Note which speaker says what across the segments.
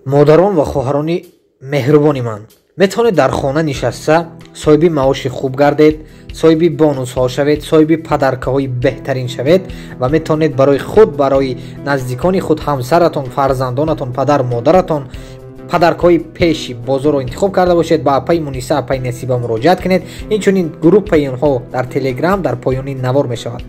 Speaker 1: модарон ва хоҳарони меҳрубони ман, метавонед дар хона нишаста соҳиби маоши хуб гардед, соҳиби бонусҳо шавед, соҳиби падаркаҳои беҳтарин шавед ва метавонед барои худ, барои наздикони худ, ҳамсаратон, фарзандонатон, падару модаратон падаркаҳои пеши бозорро интихоб карда бошед. Ба апаи Муниса, апаи Насиба муроҷиат кунед. Инчунин группаи онҳо дар Телеграм дар поёни навор мешавад.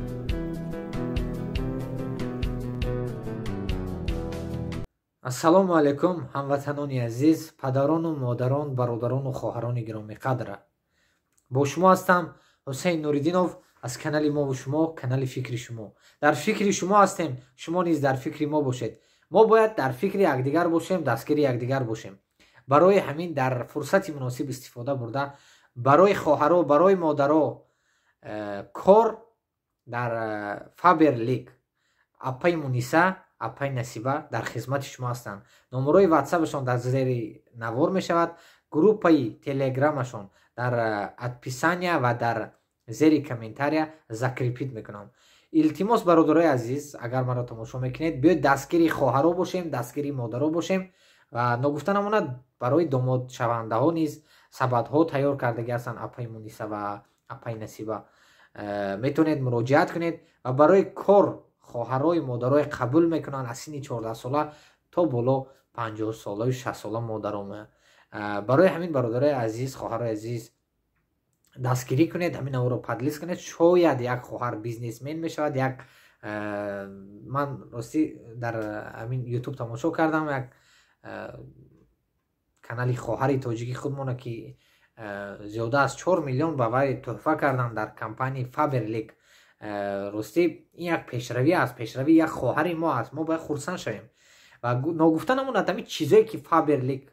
Speaker 1: ассалому алайкум ҳамватанони азиз, падарону модарон, бародарону хоҳарони гиромиқадр. бо шумо ҳастам Ҳусейн Нуриддинов аз канали мо шумо, канали фикри шумо. Дар фикри шумо ҳастем, шумо низ дар фикри мо бошед. мо бояд дар фикри якдигар бошем, дастгири якдигар бошем. барои ҳамин дар фурсати муносиб истифода бурда барои хоҳаро, барои модаро кор дар Faberlic, апаи Муниса, апаи Насиба дар хизмати шумо ҳастанд. номерои ватсапашон дар зери навор мешавад. группаи телеграмашон дар адписания ва дар зери комментария закрепит мекунам. илтимос бародарои азиз, агар маро тамошо мекунед, биёед дастгири хоҳаро бошем, дастгири модаро бошем ва ногуфта намонад барои домод шавандаҳо низ сабадҳо тайёр кардагӣ ҳастанд. апаи Муниса ва апаи Насиба метавонед муроҷиат кунед ва барои кор хоҳарои модарои қабул мекунанд аз синни 14 сола то боло 50 сола 60 сола модаром. барои ҳамин бародарои азиз, хоҳарои азиз, дастгирӣ кунед, ҳамин наворо падлис кунед. шояд як хоҳар бизнесмен мешавад. Як ман рости дар ҳамин YouTube тамошо кардам, як канали хоҳари тоҷики худмона ки зиёда аз 4 миллион ба вай тӯҳфа кардан дар компанияи Faberlic. рости ин як пешравӣ аст, пешравӣ як хоҳари мо аст. мо бояд хурсанд шавем ва ногуфта намонад ҳамин чизое ки Faberlic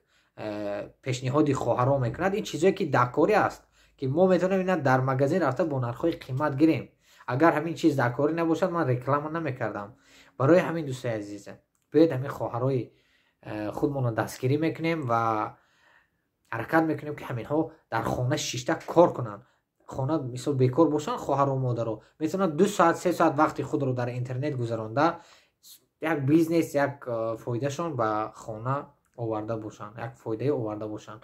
Speaker 1: пешниҳоди хоҳаро мекунад, ин чизое ки дакорӣ аст, ки мо метавонем ина дар магазин рафта бо нархҳои қимат гирем. агар ҳамин чиз дакорӣ набошад, ман реклама намекардам. барои ҳамин дӯстои азиз, бояд ҳамин хоҳарои худмонро дастгирӣ мекунем ва ҳаракат мекунем ки ҳаминҳо дар хона шишта кор кунанд. хона мисол бекор бошанд, хоҳару модаро метавонанд 2 соат 3 соат вақти худро дар интернет гузаронда як бизнес, як фоидашон ба хона оварда бошанд, як фоидаи оварда бошанд.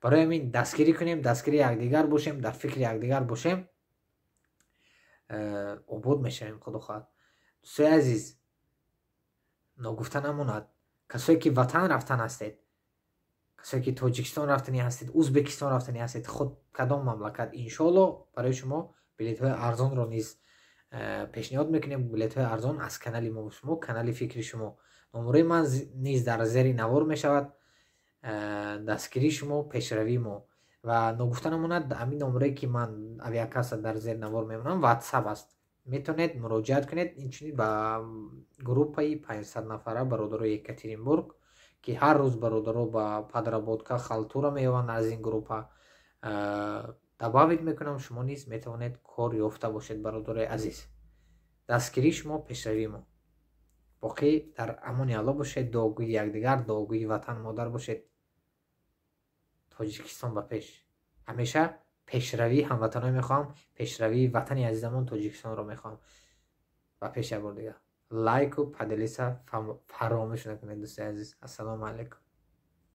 Speaker 1: барои ҳамин дастгирӣ кунем, дастгири якдигар бошем, дар фикри якдигар бошем, обод мешавем. худо хоҳад. дӯстои азиз, ногуфта намонад, касое ки ватан рафтан ҳастед, касое ки Тоҷикистон рафтанӣ ҳастед, Узбекистон рафтанӣ ҳастед, худ кадом мамлакат, иншоалло барои шумо билетҳои арзонро низ пешниҳод мекунем. билетҳои арзон аз канали мо шумо, канали фикри шумо. номерои ман низ дар зери навор мешавад. дастгири шумо, пешравии мо. ва ногуфта намонад, ҳамин номерое ки ман авиакасса дар зери навор мемонам ватсап аст. метавонед муроҷиат кунед инчунин ба группаи 500 нафара бародарои Екатеринбург, ки ҳар рӯз бародаро ба Падработка халтура меёванд. аз ин группа добавит мекунам, шумо низ метавонед кор ёфта бошед. бародарои азиз, дастгирии шумо, пешравии мо. боқӣ дар амони Алло бошед. дуогӯи якдигар, дуогӯи ватан модар бошед. Тоҷикистон ба пеш. ҳамеша пешравии ҳамватанои мехоҳам, пешравии ватани азизамон Тоҷикистонро мехоҳам. ба пеш як бор дигар. лайку падилиса фаромӯш накунед дӯстои азиз. ассалому алайкум.